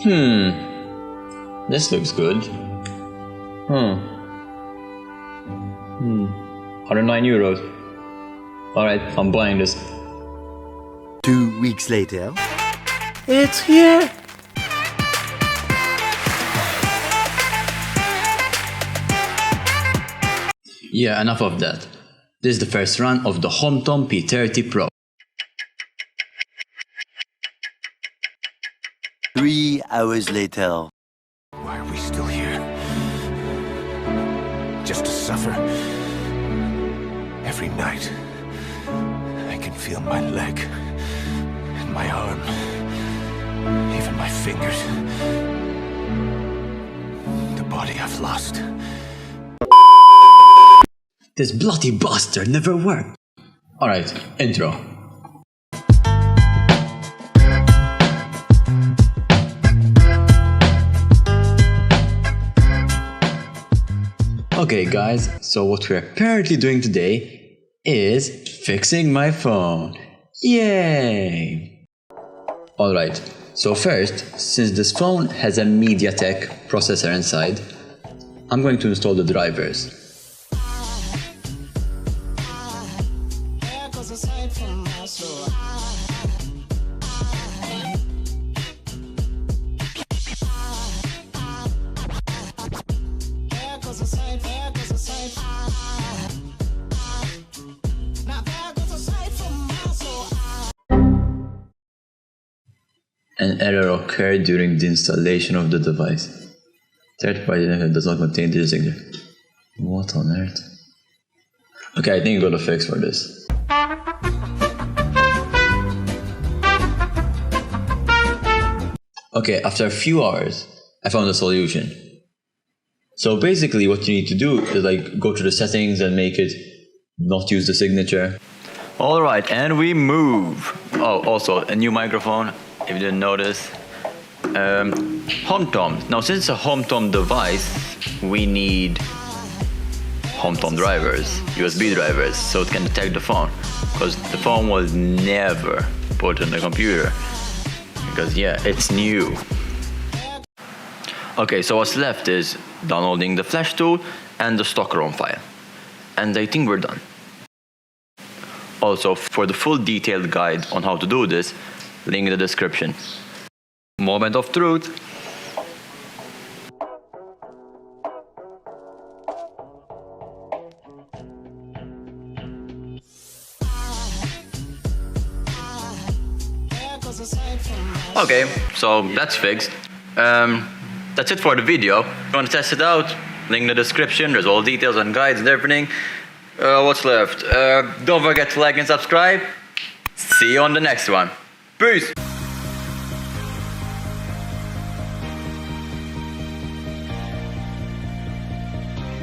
This looks good. 109 euros. Alright, I'm buying this. 2 weeks later. It's here! Yeah, enough of that. This is the first run of the HOMTOM P30 PRO. 3 hours later. Why are we still here? Just to suffer? Every night, I can feel my leg, and my arm, even my fingers. The body I've lost. This bloody bastard never worked. Alright, intro. Okay guys, so what we're currently doing today is fixing my phone. Yay! Alright, so first, since this phone has a MediaTek processor inside, I'm going to install the drivers. An error occurred during the installation of the device. Third-party network does not contain the signature. What on earth? Okay, I think I got a fix for this. Okay, after a few hours, I found a solution. So basically what you need to do is like go to the settings and make it not use the signature. Alright, and we move. Oh, also a new microphone, if you didn't notice. HOMTOM. Now since it's a HOMTOM device, we need HOMTOM drivers, USB drivers, so it can detect the phone. Because the phone was never put in the computer. Because yeah, it's new. Okay, so what's left is downloading the Flash tool and the stock ROM file. And I think we're done. Also, for the full detailed guide on how to do this, link in the description. Moment of truth. Okay, so that's fixed. That's it for the video. If you want to test it out, link in the description. There's all details and guides and everything. What's left? Don't forget to like and subscribe. See you on the next one. Peace!